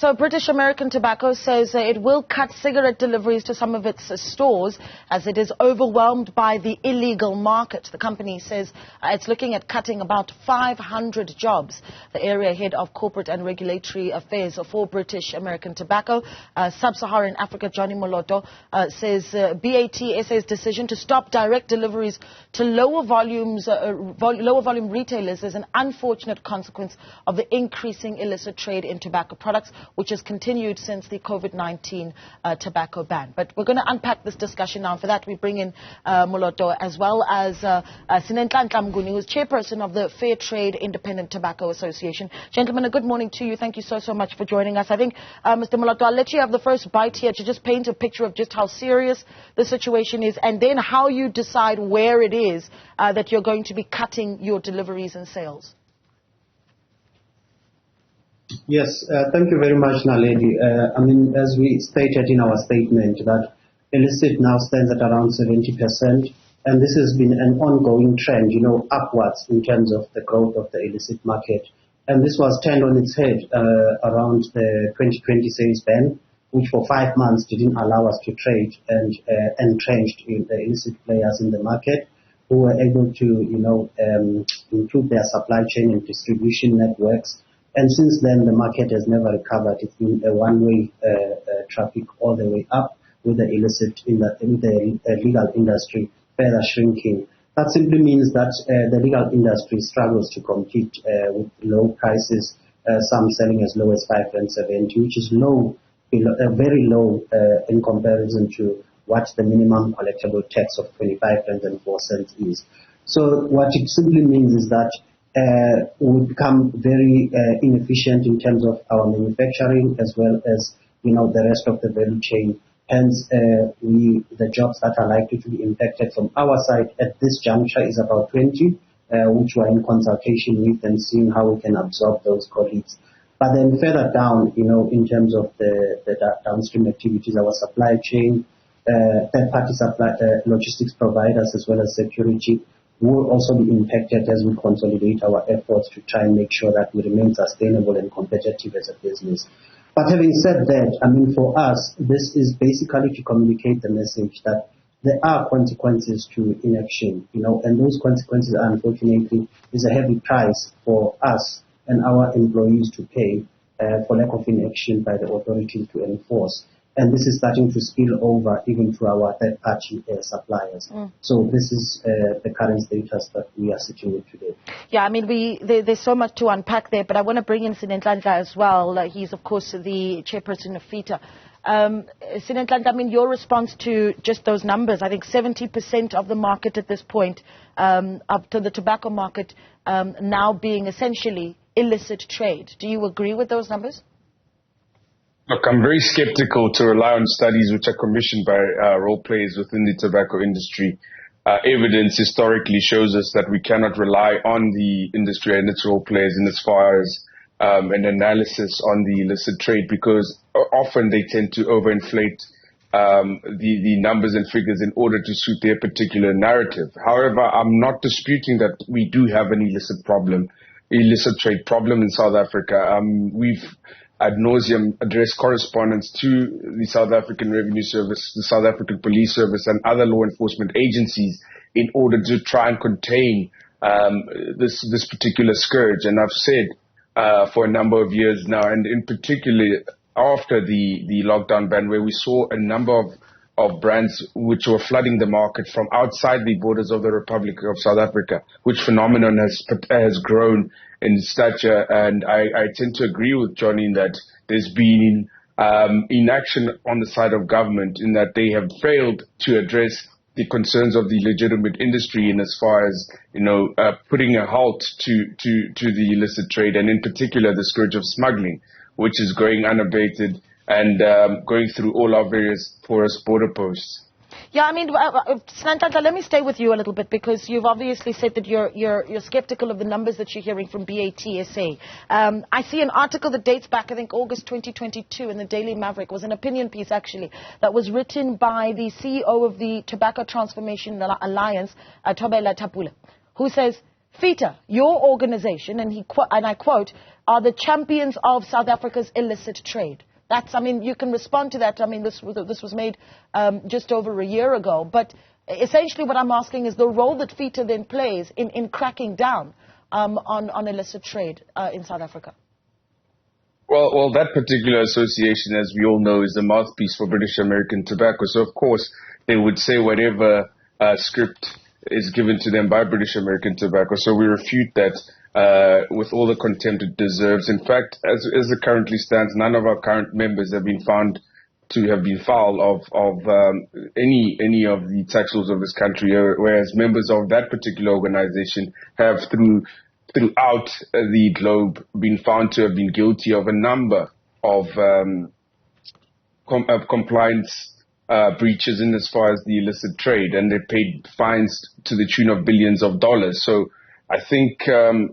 So British American Tobacco says it will cut cigarette deliveries to some of its stores as it is overwhelmed by the illegal market. The company says it's looking at cutting about 500 jobs. The area head of corporate and regulatory affairs for British American Tobacco, Sub-Saharan Africa, Johnny Moloto, says BAT SA's decision to stop direct deliveries to lower volume retailers is an unfortunate consequence of the increasing illicit trade in tobacco products, which has continued since the COVID-19 tobacco ban. But we're going to unpack this discussion now. For that, we bring in Moloto as well as Sinenhlanhla Mnguni, who is chairperson of the Fair Trade Independent Tobacco Association. Gentlemen, a good morning to you. Thank you so much for joining us. I think, Mr. Moloto, I'll let you have the first bite here to just paint a picture of just how serious the situation is and then how you decide where it is that you're going to be cutting your deliveries and sales. Yes, thank you very much, Naledi. As we stated in our statement, that illicit now stands at around 70%, and this has been an ongoing trend, upwards in terms of the growth of the illicit market. And this was turned on its head around the 2020 sales ban, which for 5 months didn't allow us to trade, and entrenched in the illicit players in the market who were able to, improve their supply chain and distribution networks. And since then, the market has never recovered. It's been a one-way traffic all the way up, with the illicit with the legal industry further shrinking. That simply means that the legal industry struggles to compete with low prices, some selling as low as R5.70, which is low, very low in comparison to what the minimum collectible tax of R25.04 is. So what it simply means is that we become very inefficient in terms of our manufacturing as well as the rest of the value chain. Hence, the jobs that are likely to be impacted from our side at this juncture is about 20, which we're in consultation with and seeing how we can absorb those colleagues. But then further down, in terms of the downstream activities, our supply chain, third-party supply logistics providers as well as security will also be impacted as we consolidate our efforts to try and make sure that we remain sustainable and competitive as a business. But having said that, for us, this is basically to communicate the message that there are consequences to inaction, and those consequences, unfortunately, is a heavy price for us and our employees to pay for lack of inaction by the authorities to enforce. And this is starting to spill over even to our third-party suppliers. So this is the current status that we are sitting with today. Yeah, there's so much to unpack there, but I want to bring in Sinenhlanhla as well. He's, of course, the chairperson of FITA. Sinenhlanhla, your response to just those numbers, I think 70% of the market at this point, up to the tobacco market, now being essentially illicit trade. Do you agree with those numbers? Look, I'm very skeptical to rely on studies which are commissioned by role players within the tobacco industry. Evidence historically shows us that we cannot rely on the industry and its role players in as far as an analysis on the illicit trade, because often they tend to overinflate the numbers and figures in order to suit their particular narrative. However, I'm not disputing that we do have an illicit trade problem in South Africa. We've ad nauseum addressed correspondence to the South African Revenue Service, the South African Police Service, and other law enforcement agencies in order to try and contain this particular scourge. And I've said for a number of years now, and in particular after the lockdown ban, where we saw a number of brands which were flooding the market from outside the borders of the Republic of South Africa, which phenomenon has grown in stature. And I tend to agree with Johnny in that there's been inaction on the side of government in that they have failed to address the concerns of the legitimate industry in as far as, putting a halt to the illicit trade, and in particular the scourge of smuggling, which is going unabated and going through all our various porous border posts. Yeah, Sinenhlanhla, let me stay with you a little bit, because you've obviously said that you're skeptical of the numbers that you're hearing from BAT SA. I see an article that dates back, I think, August 2022 in the Daily Maverick. It was an opinion piece, actually, that was written by the CEO of the Tobacco Transformation Alliance, Thobela Thapula, who says FITA, your organization, and I quote, are the champions of South Africa's illicit trade. That's, I mean, you can respond to that. I mean, this was made just over a year ago. But essentially what I'm asking is the role that FITA then plays in cracking down on illicit trade in South Africa. Well, that particular association, as we all know, is the mouthpiece for British American Tobacco. So, of course, they would say whatever script is given to them by British American Tobacco. So we refute that with all the contempt it deserves. In fact, as it currently stands, none of our current members have been found to have been foul of any of the tax laws of this country, whereas members of that particular organization have throughout the globe been found to have been guilty of a number of compliance breaches in as far as the illicit trade, and they paid fines to the tune of billions of dollars. So I think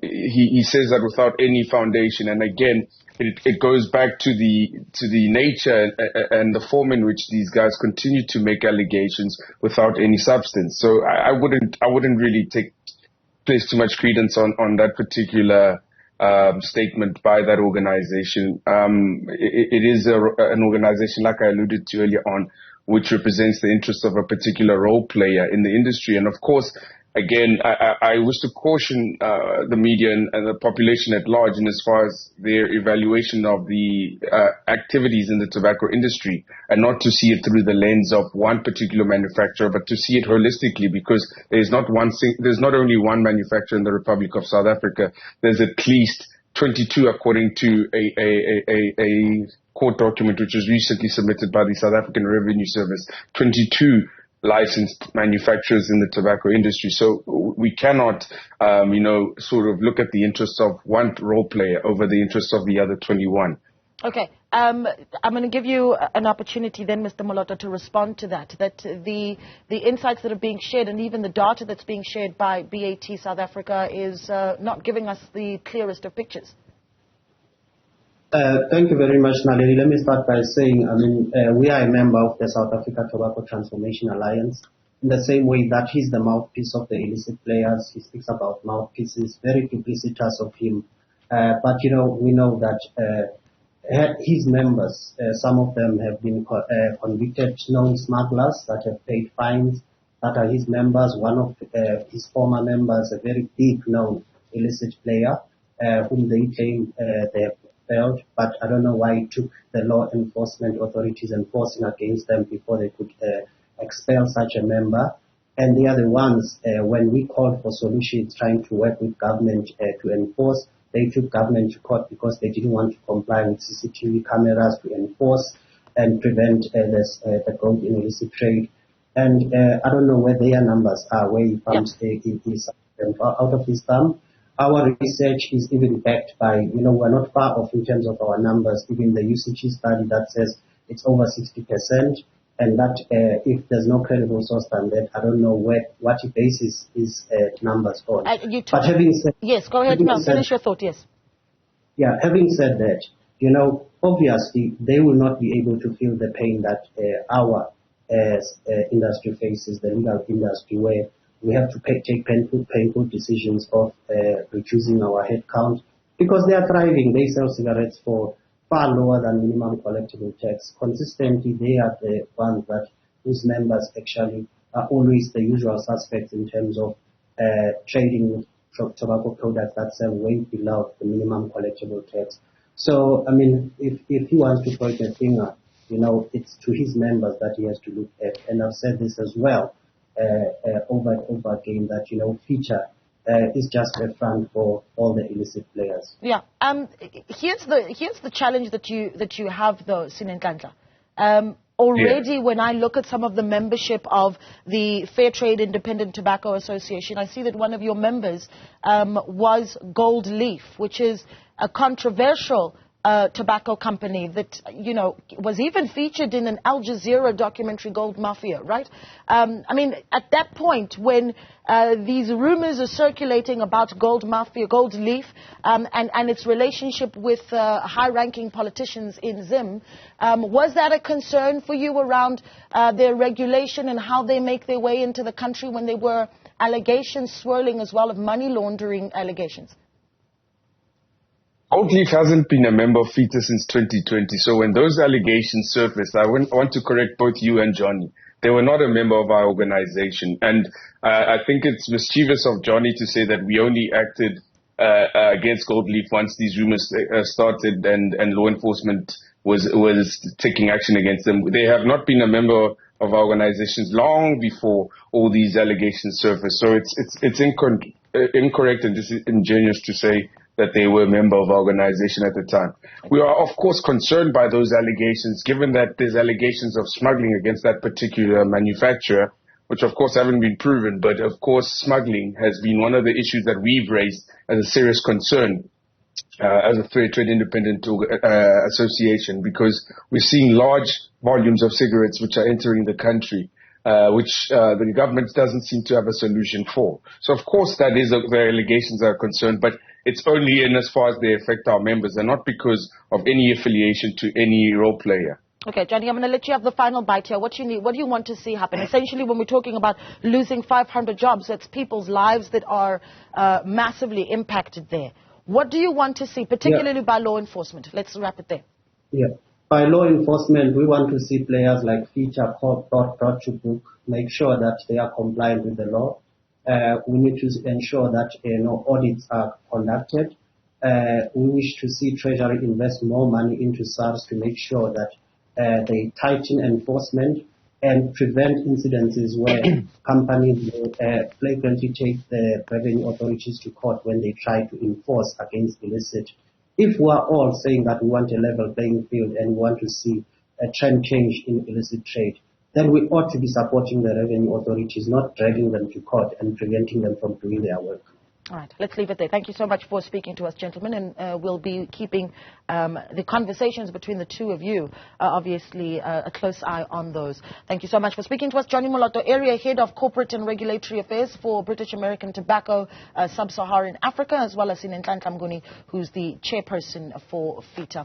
he says that without any foundation, and again, it goes back to the nature and the form in which these guys continue to make allegations without any substance. So I wouldn't really place too much credence on that particular statement by that organization. It is an organization, like I alluded to earlier on, which represents the interests of a particular role player in the industry. And of course, again, I wish to caution the media and the population at large in as far as their evaluation of the activities in the tobacco industry, and not to see it through the lens of one particular manufacturer, but to see it holistically, because there's not only one manufacturer in the Republic of South Africa. There's at least 22, according to a court document which was recently submitted by the South African Revenue Service, 22 licensed manufacturers in the tobacco industry. So we cannot, sort of look at the interests of one role player over the interests of the other 21. Okay. I'm going to give you an opportunity then, Mr. Moloto, to respond to that the insights that are being shared and even the data that's being shared by BAT South Africa is not giving us the clearest of pictures. Thank you very much, Naledi. Let me start by saying, we are a member of the South Africa Tobacco Transformation Alliance. In the same way that he's the mouthpiece of the illicit players, he speaks about mouthpieces, very duplicitous of him. But, we know that his members, some of them have been convicted known smugglers that have paid fines, that are his members. One of his former members, a very big known illicit player, whom they claim they have failed, but I don't know why it took the law enforcement authorities enforcing against them before they could expel such a member. And they are the ones, when we called for solutions, trying to work with government to enforce, they took government to court because they didn't want to comply with CCTV cameras to enforce and prevent the growth in illicit trade. And I don't know where their numbers are, where he found out of his thumb. Our research is even backed by, we're not far off in terms of our numbers, even the UCG study that says it's over 60%, and that if there's no credible source than that, I don't know what he bases his numbers on. But having said... Yes, go ahead, finish your thought, yes. Yeah, having said that, obviously they will not be able to feel the pain that our industry faces, the legal industry, where we have to take painful decisions of reducing our headcount because they are thriving. They sell cigarettes for far lower than minimum collectible tax. Consistently, they are the ones whose members actually are always the usual suspects in terms of trading with tobacco products that sell way below the minimum collectible tax. So, if he wants to point a finger, it's to his members that he has to look at. And I've said this as well. Over and over again, that FITA is just a front for all the illicit players. Yeah. Here's the challenge that you have, though, Sinenhlanhla. Already, when I look at some of the membership of the Fair Trade Independent Tobacco Association, I see that one of your members was Gold Leaf, which is a controversial tobacco company that, you know, was even featured in an Al Jazeera documentary, Gold Mafia, right? I mean, at that point when these rumors are circulating about Gold Mafia, Gold Leaf, and its relationship with high-ranking politicians in Zim, was that a concern for you around their regulation and how they make their way into the country when there were allegations swirling as well of money laundering allegations? Gold Leaf hasn't been a member of FETA since 2020, so when those allegations surfaced, I want to correct both you and Johnny. They were not a member of our organization, and I think it's mischievous of Johnny to say that we only acted against Gold Leaf once these rumors started and law enforcement was taking action against them. They have not been a member of our organizations long before all these allegations surfaced, so it's incorrect and disingenuous to say that they were a member of our organization at the time. We are, of course, concerned by those allegations, given that there's allegations of smuggling against that particular manufacturer, which, of course, haven't been proven. But, of course, smuggling has been one of the issues that we've raised as a serious concern as a fair trade independent association, because we're seeing large volumes of cigarettes which are entering the country, which the government doesn't seem to have a solution for. So, of course, that is the allegations are concerned, but it's only in as far as they affect our members and not because of any affiliation to any role player. Okay, Johnny, I'm going to let you have the final bite here. What do you want to see happen? Essentially, when we're talking about losing 500 jobs, it's people's lives that are massively impacted there. What do you want to see, particularly by law enforcement? Let's wrap it there. Yeah. By law enforcement, we want to see players like FETA brought to book, make sure that they are compliant with the law. We need to ensure that audits are conducted. We wish to see Treasury invest more money into SARS to make sure that they tighten enforcement and prevent incidences where companies flagrantly take the revenue authorities to court when they try to enforce against illicit. If we are all saying that we want a level playing field and we want to see a trend change in illicit trade, then we ought to be supporting the revenue authorities, not dragging them to court and preventing them from doing their work. All right, let's leave it there. Thank you so much for speaking to us, gentlemen, and we'll be keeping the conversations between the two of you, obviously, a close eye on those. Thank you so much for speaking to us. Johnny Moloto, Area Head of Corporate and Regulatory Affairs for British American Tobacco Sub-Saharan Africa, as well as Sinenhlanhla Mnguni, who's the chairperson for FETA.